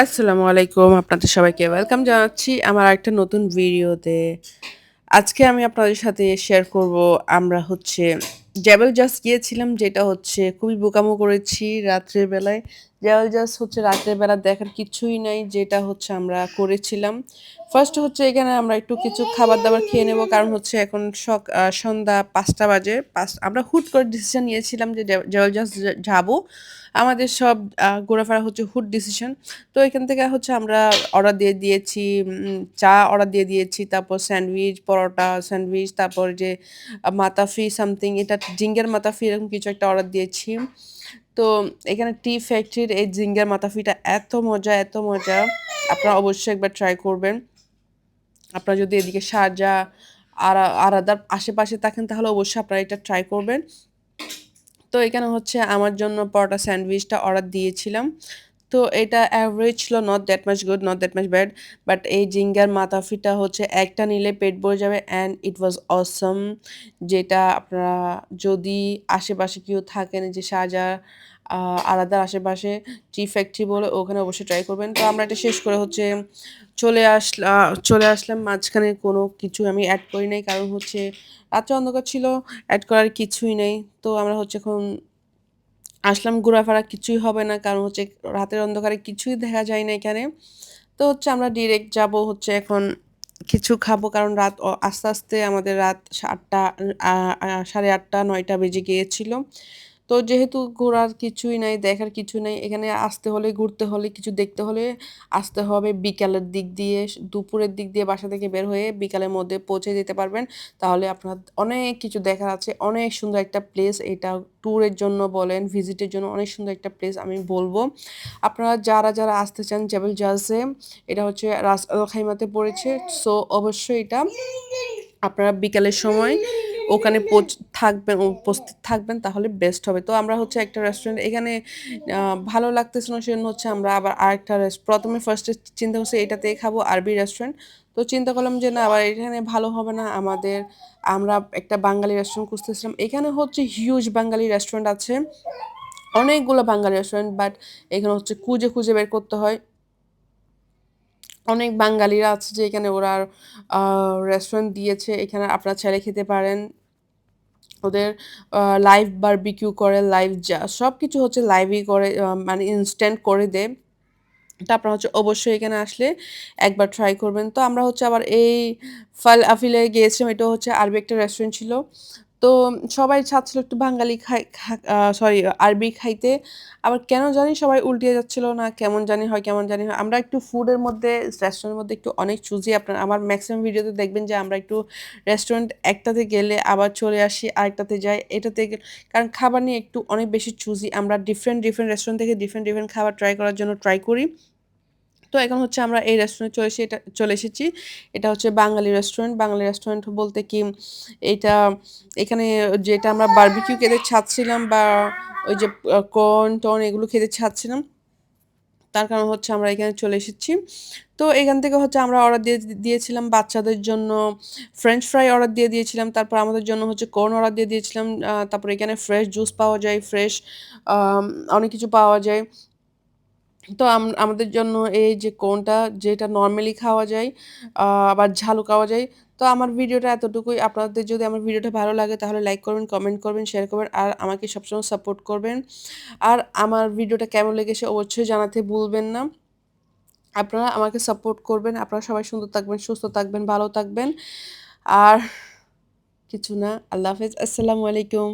আসসালামু আলাইকুম। আপনাদের সবাইকে ওয়েলকাম জানাচ্ছি আমার আরেকটা নতুন ভিডিওতে। আজকে আমি আপনাদের সাথে শেয়ার করব আমরা হচ্ছে জেবেল জাস গিয়েছিলাম যেটা হচ্ছে খুবই বোকামো করেছি রাত্রের বেলায়। জেবেল জাস হচ্ছে রাতের বেলা দেখার কিছুই নাই যেটা হচ্ছে আমরা করেছিলাম। ফার্স্ট হচ্ছে এখানে আমরা একটু কিছু খাবার-দাবার খেয়ে নেব কারণ হচ্ছে এখন সন্ধ্যা ৫টা বাজে। আমরা হুট করে ডিসিশন নিয়েছিলাম যে জেবেল জাস যাবো। আমাদের সব ঘোরাফেরা হচ্ছে হুট ডিসিশন। তো এখান থেকে হচ্ছে আমরা অর্ডার দিয়ে দিয়েছি, চা অর্ডার দিয়ে দিয়েছি। তারপর স্যান্ডউইচ, পরোটা, স্যান্ডউইচ, তারপর যে মাতাফি সামথিং এটা জিঙ্গার মাতাফি এরকম কিছু একটা অর্ডার দিয়েছি। তো এখানে টি ফ্যাক্টরির এই জিঙ্গার মাতাফিটা এত মজা, এত মজা। আপনারা অবশ্যই একবার ট্রাই করবেন। আপনারা যদি এদিকে শারজাহ, আরাদার আশেপাশে থাকেন তাহলে অবশ্যই আপনারা এটা ট্রাই করবেন। তো এখানে হচ্ছে আমার জন্য পরোটা স্যান্ডউইচটা অর্ডার দিয়েছিলাম। তো এটা এভারেজ ছিল not that much good, not that much bad. But এই জিঙ্গার মাতাফিটা হচ্ছে একটা নিলে পেট ভরে যাবে অ্যান্ড ইট ওয়াজ অসম। যেটা আপনারা যদি আশেপাশে কেউ থাকেন যে শাহজাহ আলাদার আশেপাশে টি ফ্যাক্টরি বলে ওখানে অবশ্যই ট্রাই করবেন। তো আমরা এটা শেষ করে হচ্ছে চলে আসলাম। মাঝখানে কোনো কিছু আমি অ্যাড করি নাই কারণ হচ্ছে রাত্রে অন্ধকার ছিল, অ্যাড করার কিছুই নেই। তো আমরা হচ্ছে এখন আসলাম ঘোরাফেরা কিছুই হবে না কারণ হচ্ছে রাতের অন্ধকারে কিছুই দেখা যায় না এখানে। তো হচ্ছে আমরা ডিরেক্ট যাব হচ্ছে এখন কিছু খাবো কারণ রাত আস্তে, আস্তে আমাদের রাত ৮টা ৮:৩০ ৯টা বেজে গিয়েছিল। তো যেহেতু ঘোরার কিছুই নাই, দেখার কিছু নাই, এখানে আসতে হলে, ঘুরতে হলে, কিছু দেখতে হলে আসতে হবে বিকালের দিক দিয়ে, দুপুরের দিক দিয়ে বাসা থেকে বের হয়ে বিকালের মধ্যে পৌঁছে যেতে পারবেন। তাহলে আপনার অনেক কিছু দেখার আছে। অনেক সুন্দর একটা প্লেস এটা ট্যুরের জন্য বলেন, ভিজিটের জন্য অনেক সুন্দর একটা প্লেস আমি বলব। আপনারা যারা আসতে চান জেবেল জাসে, এটা হচ্ছে রাস আল খাইমাতে পড়েছে। সো অবশ্যই এটা আপনারা বিকালের সময় ওখানে থাকবেন, উপস্থিত থাকবেন তাহলে বেস্ট হবে। তো আমরা হচ্ছে একটা রেস্টুরেন্ট এখানে ভালো লাগতেছিল না সেজন্য হচ্ছে আমরা আবার আরেকটা ১ম এ ফার্স্টে চিন্তা করছি এটাতেই খাবো আরবি রেস্টুরেন্ট। তো চিন্তা করলাম যে না আবার এখানে ভালো হবে না আমাদের। আমরা একটা বাঙালি রেস্টুরেন্ট খুঁজতেছিলাম। এখানে হচ্ছে হিউজ বাঙালি রেস্টুরেন্ট আছে। অনেকগুলো বাঙালি রেস্টুরেন্ট বাট এখানে হচ্ছে খুঁজে, খুঁজে বের করতে হয়। অনেক বাঙালিরা আছে যে এখানে ওরা আ রেস্টুরেন্ট দিয়েছে। এখানে আপনারা চাইলে খেতে পারেন। ওদের লাইভ বারবিকিউ করে, লাইভ সবকিছু হচ্ছে লাইভই করে মানে ইনস্ট্যান্ট করে দেয়। তো আপনারা হচ্ছে অবশ্যই এখানে আসলে একবার ট্রাই করবেন। তো আমরা হচ্ছে আবার এই ফাল আফিলে গিয়েছিলাম। এটা হচ্ছে আরবি একটা রেস্টুরেন্ট ছিল। তো সবাই চাচ্ছিল একটু বাঙালি খাই খা আ সরি আরবি খাইতে। আবার কেন জানি সবাই উল্টিয়ে যাচ্ছিল না কেমন জানি হয়, কেমন জানি হয়। আমরা একটু ফুডের মধ্যে রেস্টুরেন্টের মধ্যে একটু অনেক চুজি আমার মেক্সিমাম ভিডিওতে দেখবেন যে আমরা একটু রেস্টুরেন্ট একটাতে গেলে আবার চলে আসি আরেকটাতে যাই। কারণ খাবার নিয়ে একটু অনেক বেশি চুজি। আমরা ডিফারেন্ট রেস্টুরেন্ট থেকে ডিফারেন্ট খাবার ট্রাই করার জন্য ট্রাই করি। তো এখন হচ্ছে আমরা এই রেস্টুরেন্টে চলে এসেছি। এটা হচ্ছে বাঙালি রেস্টুরেন্ট। বাঙালি রেস্টুরেন্ট বলতে কি এইটা এখানে যেটা আমরা বারবিকিউ খেতে চাচ্ছিলাম বা ওই যে কর্ন-টর্ন এগুলো খেতে চাচ্ছিলাম। তার কারণ হচ্ছে আমরা এখানে চলে এসেছি। তো এখান থেকে হচ্ছে আমরা অর্ডার দিয়েছিলাম বাচ্চাদের জন্য ফ্রেঞ্চ ফ্রাই অর্ডার দিয়ে দিয়েছিলাম। তারপর আমাদের জন্য হচ্ছে কর্ন অর্ডার দিয়ে দিয়েছিলাম। তারপরে এখানে ফ্রেশ জুস পাওয়া যায়, ফ্রেশ আম অনেক কিছু পাওয়া যায়। তো আমাদের জন্য এই যে কোনটা যেটা নরমালি খাওয়া যায়, আবার ঝালও খাওয়া যায়। তো আমার ভিডিওটা এতটুকুই। আপনাদের যদি আমার ভিডিওটা ভালো লাগে তাহলে লাইক করবেন, কমেন্ট করবেন, শেয়ার করবেন আর আমাকে সবসময় সাপোর্ট করবেন। আর আমার ভিডিওটা কেমন লেগেছে অবশ্যই জানাতে ভুলবেন না। আপনারা আমাকে সাপোর্ট করবেন। আপনারা সবাই সুন্দর থাকবেন, সুস্থ থাকবেন, ভালো থাকবেন। আর কিছু না। আল্লাহ হাফেজ। আসসালামু আলাইকুম।